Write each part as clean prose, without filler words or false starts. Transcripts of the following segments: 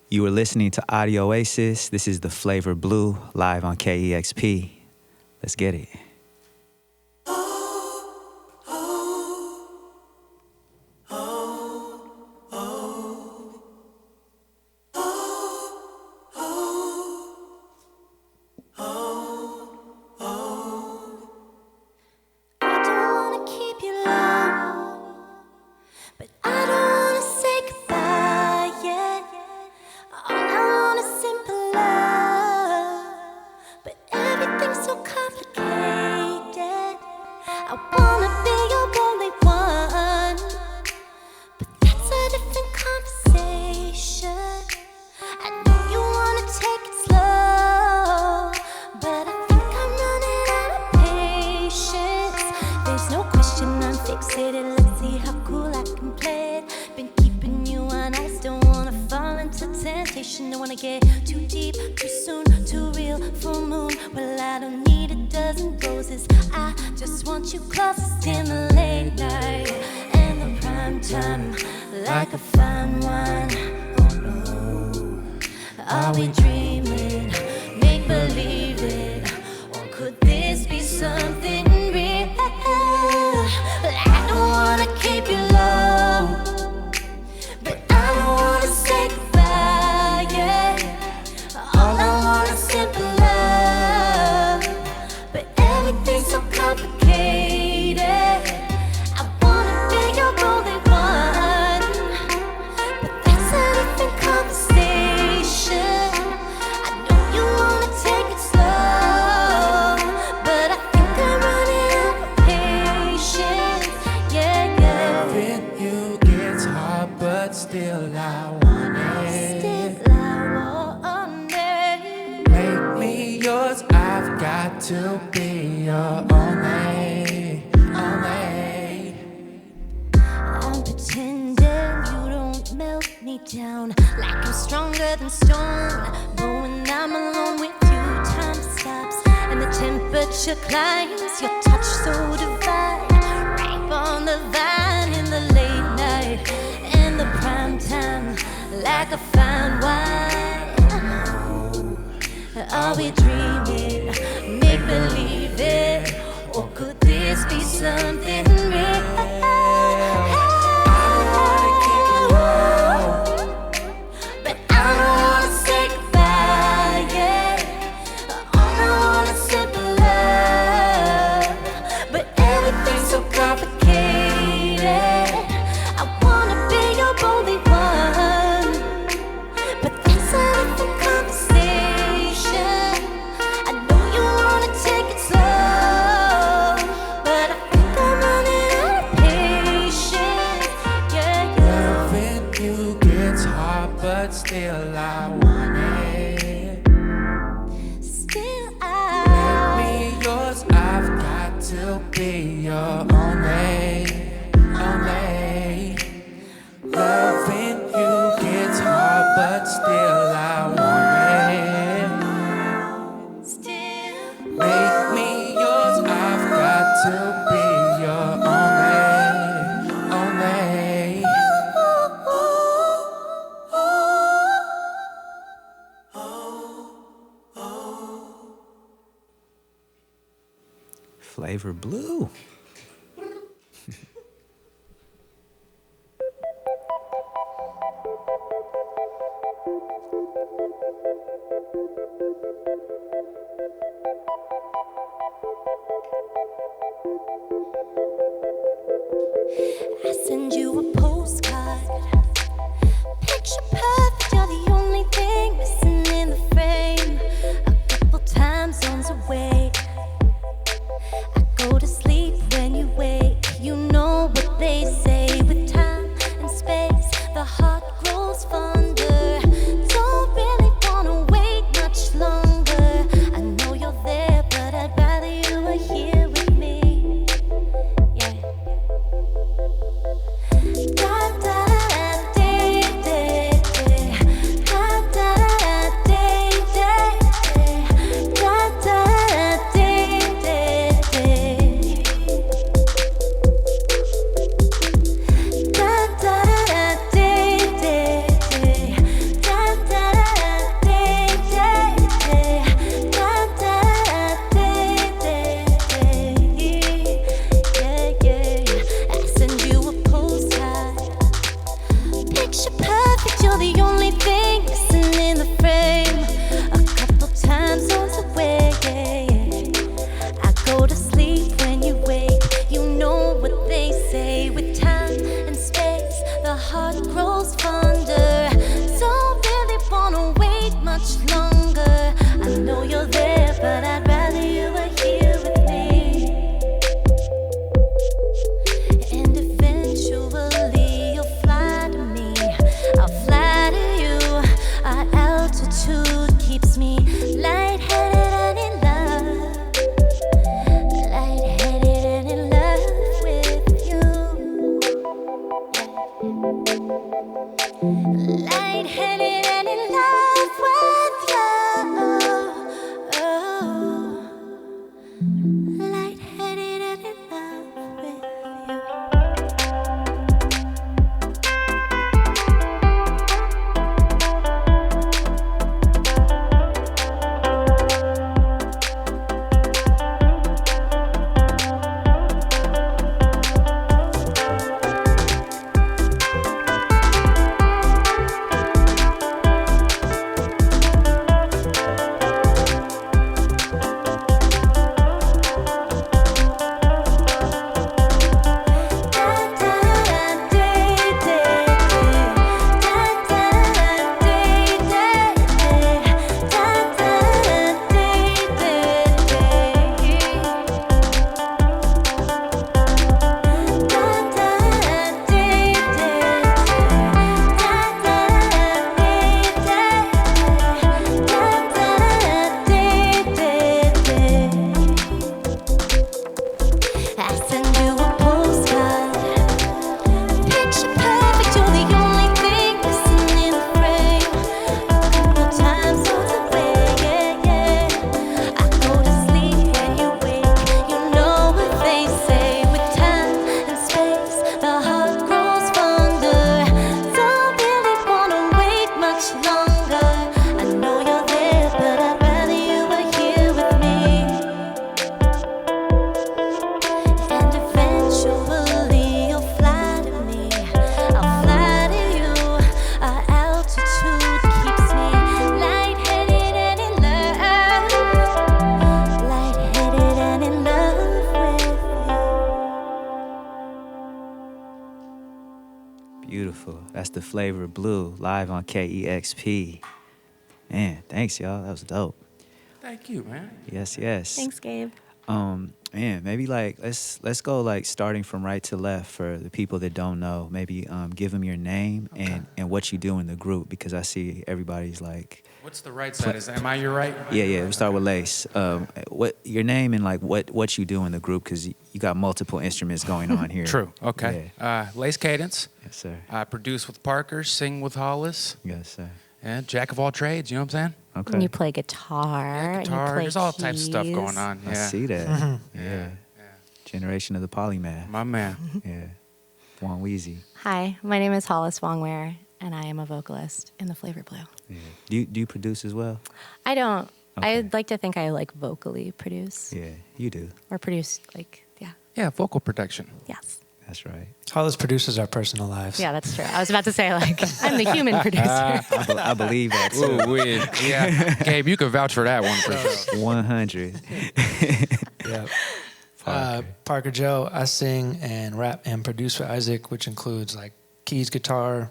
You are listening to Audio Oasis. This is the Flavr Blue, live on KEXP. Let's get it. Flavr Blue. I send you a postcard. Picture perfect, you're the only thing missing in the frame. A couple time zones away. I go to sleep when you wake. You know what they say with time and space. The heart grows fonder. Don't really wanna wait much longer. I know you're there, but I'd rather you were here with me. Yeah. Beautiful. That's the Flavr Blue live on KEXP. Man, thanks, y'all. That was dope. Thank you, man. Yes, yes. Thanks, Gabe. Man, maybe like let's go like starting from right to left for the people that don't know. Maybe give them your name and what you do in the group, because I see everybody's like. What's the right side? Am I your right? Yeah. We start with Lace. What your name and like what you do in the group, because you got multiple instruments going on here. True. Okay. Yeah. Lace Cadence. Yes, sir. I produce with Parker, sing with Hollis. Yes, sir. And jack of all trades. You know what I'm saying? Okay. And you play guitar. Yeah, guitar. And you play There's all types of stuff keys. going on. Yeah. I see that. Mm-hmm. Yeah. Generation of the polymath. My man. Yeah. Juan Weezy. Hi, my name is Hollis Wongware, and I am a vocalist in the Flavr Blue. Yeah. Do you produce as well? I don't. Okay. I'd like to think I like vocally produce. Yeah, you do. Or produce, like, yeah. Yeah, vocal production. Yes. That's right. Hollis produces our personal lives. Yeah, that's true. I was about to say, like, I'm the human producer. I believe that too. Ooh, weird. Yeah. Gabe, you can vouch for that one for sure. 100. Yeah. Parker. Parker Joe, I sing and rap and produce for Isaac, which includes like keys, guitar,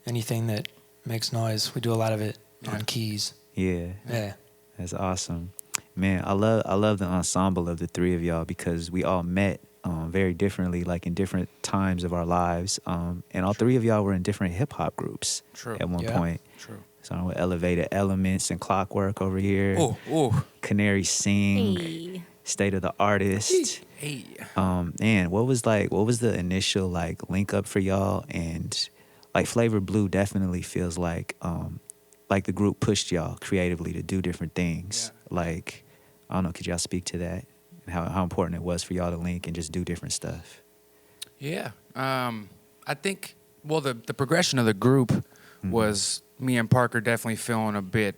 anything that makes noise. We do a lot of it on keys. Yeah. Yeah. That's awesome. Man, I love the ensemble of the three of y'all, because we all met very differently, like in different times of our lives. And all three of y'all were in different hip hop groups at one point. True. So with Elevated Elements and Clockwork over here. Ooh. Canary Sing. Hey. State of the Artist. Hey. And what was the initial like link up for y'all? And like Flavr Blue definitely feels like the group pushed y'all creatively to do different things. Yeah. Like, I don't know, could y'all speak to that and how important it was for y'all to link and just do different stuff? Yeah. I think, well, the progression of the group was me and Parker definitely feeling a bit,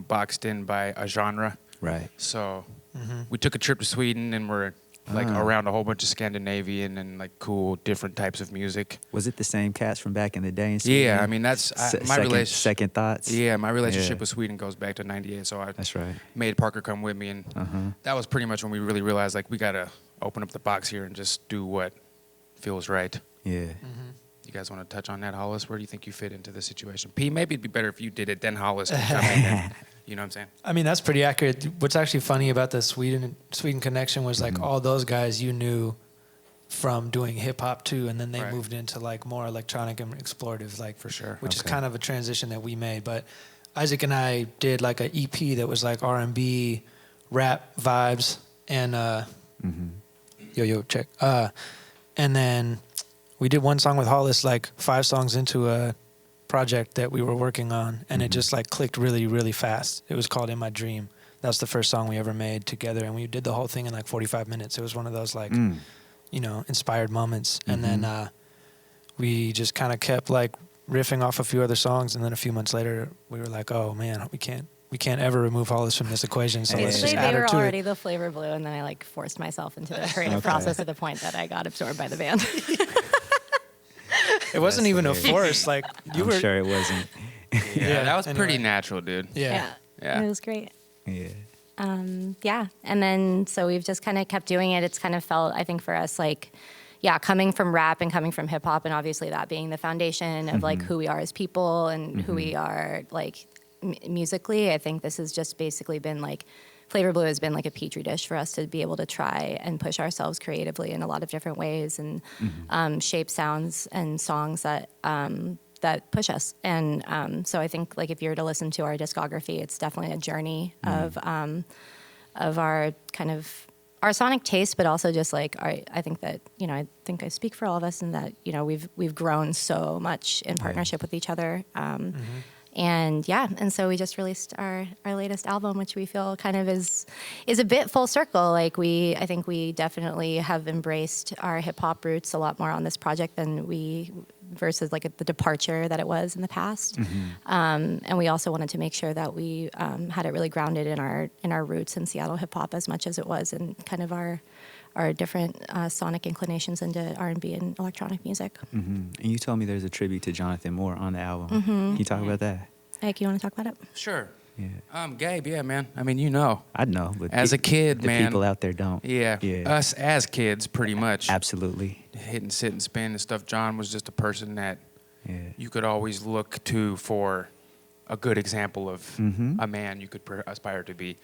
boxed in by a genre. Right. So we took a trip to Sweden and we're like around a whole bunch of Scandinavian and like cool different types of music. Was it the same cats from back in the day in Sweden? Yeah, I mean that's my relationship. Second thoughts. Yeah, my relationship Yeah. with Sweden goes back to '98. So I That's right. made Parker come with me, and that was pretty much when we really realized like we gotta open up the box here and just do what feels right. Yeah. You guys want to touch on that, Hollis? Where do you think you fit into the situation? P, maybe it'd be better if you did it, then Hollis could come in. And, you know what I'm saying? I mean, that's pretty accurate. What's actually funny about the Sweden connection was like all those guys you knew from doing hip hop too, and then they moved into like more electronic and explorative, like For sure. which is kind of a transition that we made. But Isaac and I did like an EP that was like R&B, rap vibes, and yo check. And then we did one song with Hollis, like 5 songs into a project that we were working on, and it just like clicked really, really fast. It was called In My Dream. That was the first song we ever made together, and we did the whole thing in like 45 minutes. It was one of those like, inspired moments. And then we just kind of kept like riffing off a few other songs, and then a few months later, we were like, oh man, we can't ever remove Hollis from this equation. So let's Basically, just add they her were to already it. the Flavr Blue, and then I like forced myself into the creative process to the point that I got absorbed by the band. It wasn't even a force. Like you I'm were. sure it wasn't. Yeah, that was pretty anyway. natural, dude. Yeah. Yeah. It was great. Yeah. Yeah. And then, so we've just kind of kept doing it. It's kind of felt, I think for us, like, yeah, coming from rap and coming from hip hop, and obviously that being the foundation of like who we are as people and who we are like musically, I think this has just basically been like, Flavr Blue has been like a petri dish for us to be able to try and push ourselves creatively in a lot of different ways and shape sounds and songs that that push us. And so I think like if you were to listen to our discography, it's definitely a journey of our kind of our sonic taste, but also just like I think that I think I speak for all of us in that we've grown so much in partnership with each other. And so we just released our latest album, which we feel kind of is a bit full circle. Like I think we definitely have embraced our hip hop roots a lot more on this project than versus like the departure that it was in the past. And we also wanted to make sure that we had it really grounded in our roots in Seattle hip hop as much as it was in kind of our different sonic inclinations into R&B and electronic music. And you told me there's a tribute to Jonathan Moore on the album. Can you talk about that? Ike, you want to talk about it? Sure. Yeah. Gabe, yeah, man. I mean, I know, but as a kid, the man, people out there don't. Yeah. Us as kids, pretty much. Absolutely. Hit and sit and spin and stuff. John was just a person that you could always look to for a good example of a man you could aspire to be.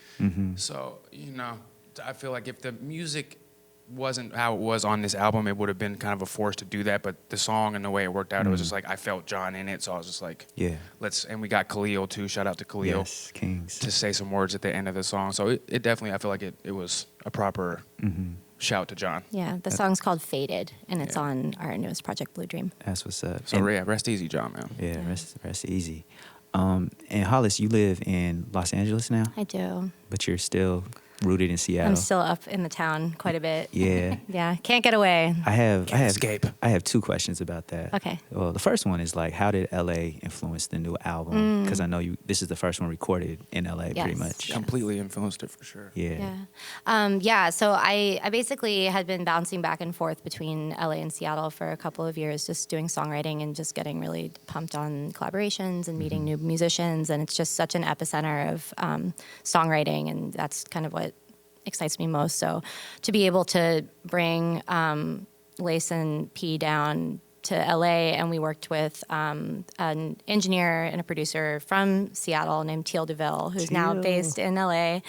So, you know, I feel like if the music wasn't how it was on this album, it would have been kind of a force to do that. But the song and the way it worked out, it was just like I felt John in it, so I was just like, and we got Khalil too. Shout out to Khalil, yes, Kings, to say some words at the end of the song. So it definitely, I feel like it was a proper shout to John. Yeah, the song's called Faded, and it's on our newest project, Blue Dream. That's what's up. So rest easy, John, man. Yeah, rest easy. And Hollis, you live in Los Angeles now, I do. but you're still rooted in Seattle. I'm still up in the town quite a bit. Yeah. Yeah, can't get away. I have escape. I have two questions about that. Okay. Well, the first one is like, how did LA influence the new album? Because I know this is the first one recorded in LA, Yes. pretty much. Yeah. Completely influenced it for sure. Yeah. So I basically had been bouncing back and forth between LA and Seattle for a couple of years, just doing songwriting and just getting really pumped on collaborations and meeting new musicians. And it's just such an epicenter of songwriting, and that's kind of what excites me most. So to be able to bring Lace and P down to LA, and we worked with an engineer and a producer from Seattle named Teal DeVille, who's now based in LA,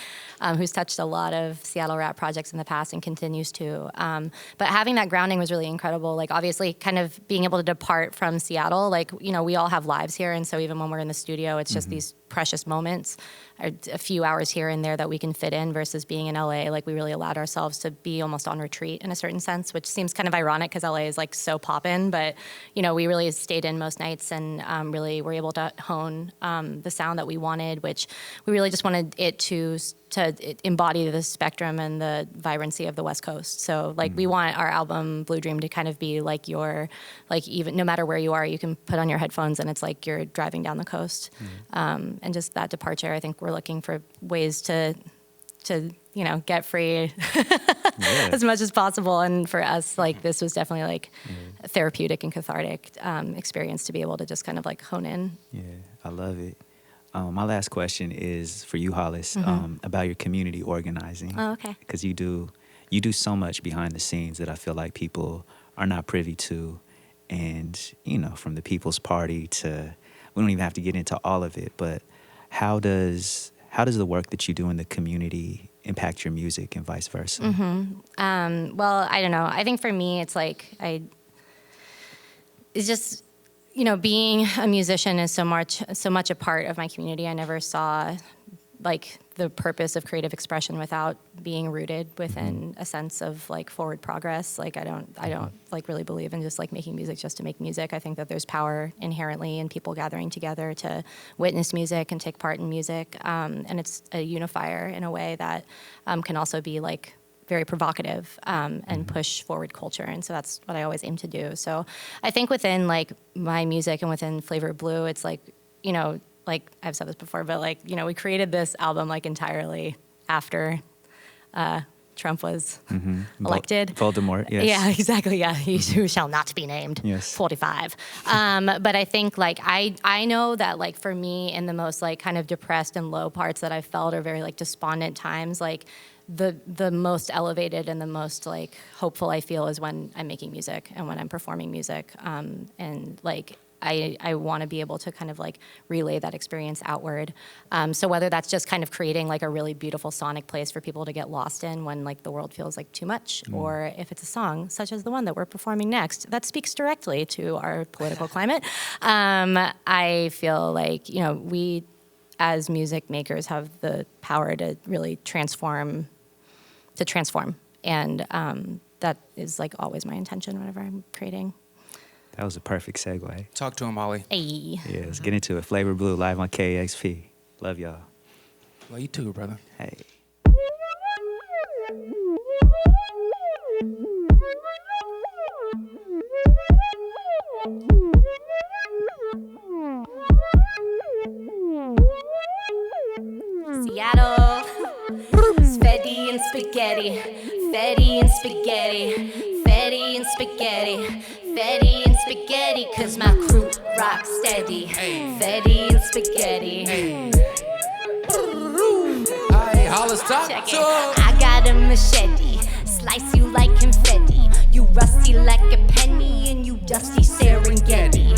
who's touched a lot of Seattle rap projects in the past and continues to. But having that grounding was really incredible. Like, obviously, kind of being able to depart from Seattle, like, you know, we all have lives here, and so even when we're in the studio, it's just these precious moments, or a few hours here and there that we can fit in, versus being in LA. Like, we really allowed ourselves to be almost on retreat in a certain sense, which seems kind of ironic because LA is like so poppin', but you know, we really stayed in most nights and really were able to hone the sound that we wanted, which we really just wanted it to embody the spectrum and the vibrancy of the West Coast. So like we want our album Blue Dream to kind of be like even no matter where you are, you can put on your headphones and it's like you're driving down the coast. And just that departure, I think we're looking for ways to you know, get free as much as possible. And for us, like, this was definitely like a therapeutic and cathartic experience to be able to just kind of like hone in. Yeah, I love it. My last question is for you, Hollis, about your community organizing. Oh, okay. Because you do so much behind the scenes that I feel like people are not privy to. And, you know, from the People's Party to, we don't even have to get into all of it, but how does the work that you do in the community impact your music and vice versa? Well, I don't know. I think for me, it's like it's just, you know, being a musician is so much a part of my community. I never saw like the purpose of creative expression without being rooted within a sense of like forward progress. Like I don't like really believe in just like making music just to make music. I think that there's power inherently in people gathering together to witness music and take part in music. And it's a unifier in a way that can also be like very provocative and push forward culture. And so that's what I always aim to do. So I think within like my music and within Flavr Blue, it's like, you know, like I've said this before, but like, you know, we created this album like entirely after Trump was elected. Voldemort, yes. Yeah, exactly. Yeah, he who shall not be named. Yes. 45. But I think like I know that like for me in the most like kind of depressed and low parts that I felt or very like despondent times, like the most elevated and the most like hopeful I feel is when I'm making music and when I'm performing music. And like I want to be able to kind of like relay that experience outward. So whether that's just kind of creating like a really beautiful sonic place for people to get lost in when like the world feels like too much, or if it's a song such as the one that we're performing next that speaks directly to our political climate, I feel like, you know, we as music makers have the power to really transform. And that is like always my intention whenever I'm creating. That was a perfect segue. Talk to him, Ollie. Hey. Yeah, let's get into it. Flavr Blue live on KEXP. Love y'all. Love you too, brother. Hey. Seattle. Fetti and spaghetti. Fetti and spaghetti. Fetti and spaghetti. Fetti and spaghetti, cause my crew rock steady. Fetti and spaghetti. Hi, Hollis, talk Check to it. him. I got a machete, slice you like confetti. You rusty like a penny and you dusty Serengeti.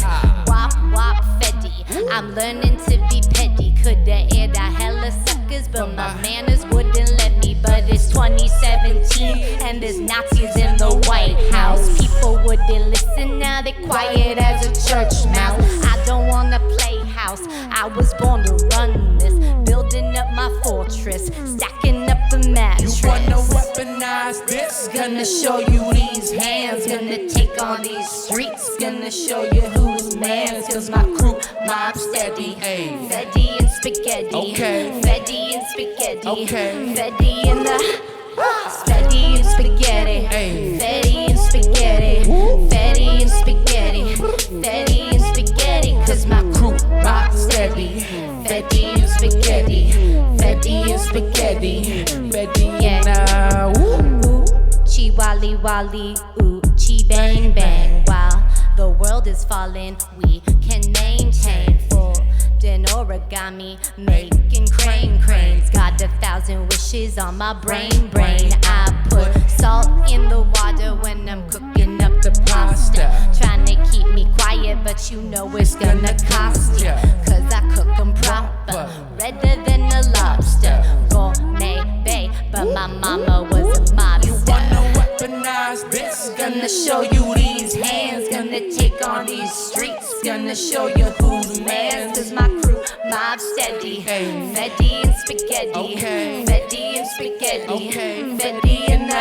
I'm learning to be petty. Coulda aired out hella suckers, but my manners wouldn't let me. But it's 2017 and there's Nazis in the White House. People wouldn't listen, now they're quiet as a church mouse. I don't wanna play house, I was born to run this. Building up my fortress, stacking up the mattress. You wanna weaponize this? Gonna show you these hands. Gonna take on these streets. Gonna show you who's man's. Cause my crew mob steady. Fetti and spaghetti. Okay. Fetti and spaghetti. Okay. Fetti and the Fetti and spaghetti. Fetti and spaghetti. Fetti and spaghetti. Fetti and spaghetti. Cause my crew mob steady. Fetti and spaghetti. Fetti and spaghetti. Fetti Yeah. and Ooh, chi wally wally, ooh, chi bang bang. While the world is falling, we can maintain full in origami, making cranes. Got 1,000 wishes on my brain. I put salt in the water when I'm cooking up the pasta. Trying to keep me quiet, but you know it's gonna cost ya. Cause I cook 'em proper, redder than a lobster. Gourmet bae, but my mama was a mobster. wanna weaponize this? Gonna show you these hands. Gonna take on these streets. Gonna show you who's man's. Cause my crew mob steady. Fetti and spaghetti. Okay. Fetti and spaghetti. Okay. Fetti and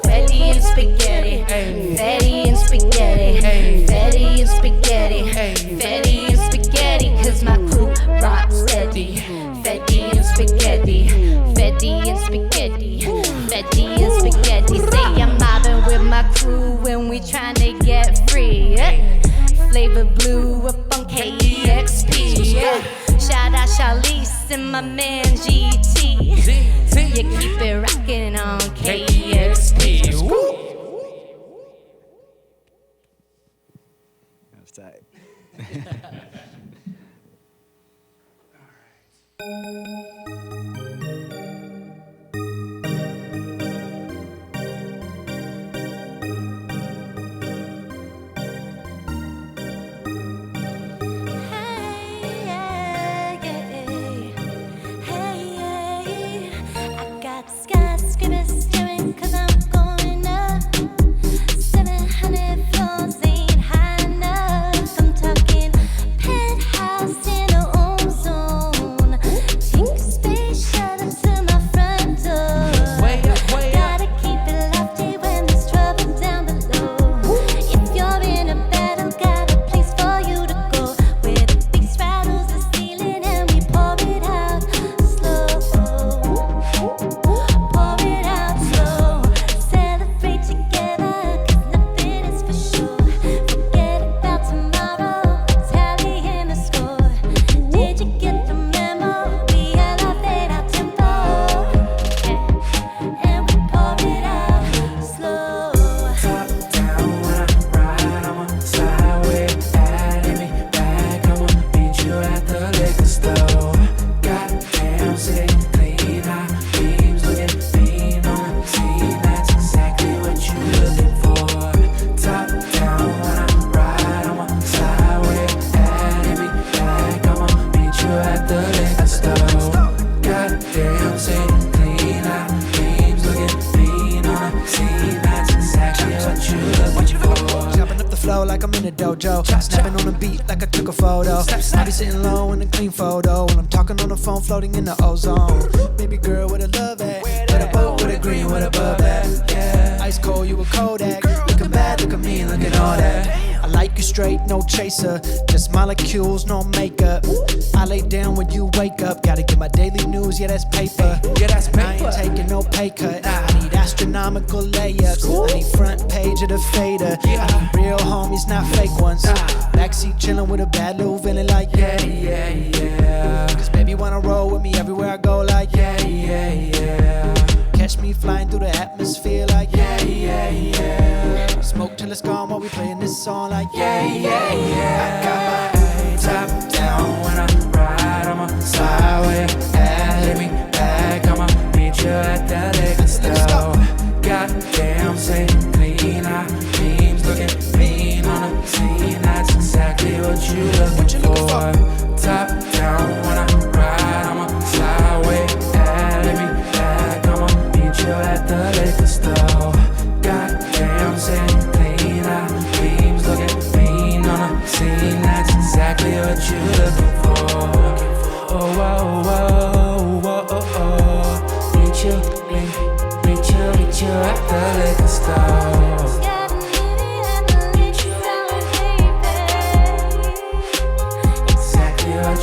Fetti and spaghetti. Fetti and spaghetti. Fetti and spaghetti. Fetti and spaghetti. Cause my crew rock steady. Fetti and spaghetti. Fetti and spaghetti. Fetti and spaghetti. Say I'm mobbing with my crew when we tryna get free. Flavor Blue up on KEXP. Shout out Charlize and my man GT. You keep it rockin' on KEXP. That's tight. I got skyscrapers staring 'cause I'm going up. 700 floors ain't high enough. I'm talking penthouse in the ozone. Take a space shuttle to my front door. Gotta keep it lofty when there's trouble down below. If you're in a battle, got a place for you to go. Where the bass rattles the ceiling and we pour it out slow. Pour it out slow. Celebrate together, 'cause nothing is for sure. Forget about tomorrow, tally in the score. Did you get the memo? We elevate our tempo, and we pour it out slow. Top down when I ride, I'ma slide with that. Hit me back, I'ma meet you at the liquor store. Goddamn, sitting clean, our beams looking mean on the scene. That's exactly what you looking for. Top down when I ride, I'ma slide with that. Hit me back, I'ma meet you at the liquor store. Goddamn, sitting clean, our beams looking mean on the scene. That's exactly what you looking for. Chopping up the flow like I'm in a dojo. Snapping on a beat like I took a photo. I be sitting low in a clean photo. When I'm talking on the phone, floating in the ozone. Baby girl, with a love at. With a boat, with a green, with a bub at. Yeah. Ice cold, you a Kodak. Looking bad, look at me, look at all that. I like you straight, no chaser. Just molecules, no makeup. I lay down when you wake up. Gotta get my daily news, yeah, that's paper. Yeah, that's I paper. ain't taking no pay cut. I need astronomical layups. I need front page of the fader. I need real homies, not fake ones. Backseat chillin' with a bad little villain like Yeah, yeah, yeah. Cause baby wanna roll with me everywhere I go like Yeah, yeah, yeah. Catch me flying through the atmosphere like Yeah, yeah, yeah. Smoke till it's gone while we playing this song like Yeah, yeah, yeah. I got my top down when I ride. I'ma slide with that. Hit me back, I'ma meet you at the liquor store. Goddamn, say clean, our beams looking mean on the scene. That's exactly what you looking for.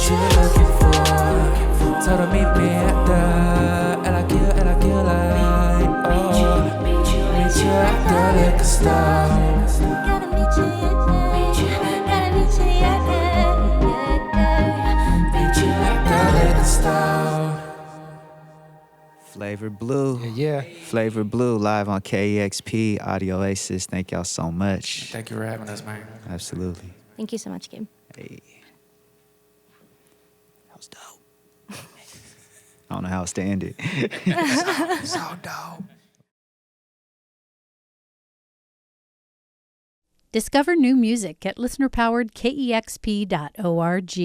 what you looking for. Told her meet me at the Ella kill like, oh, meet you at the liquor store. Gotta meet you gotta meet you Meet you at the liquor store. Flavr Blue. Yeah. Flavr Blue live on KEXP Audio Oasis. Thank y'all so much. Thank you for having us, man. Absolutely. Thank you so much, Gabe. Hey. That was dope. I don't know how else to end it. So dope. Discover new music at listener-powered KEXP.org.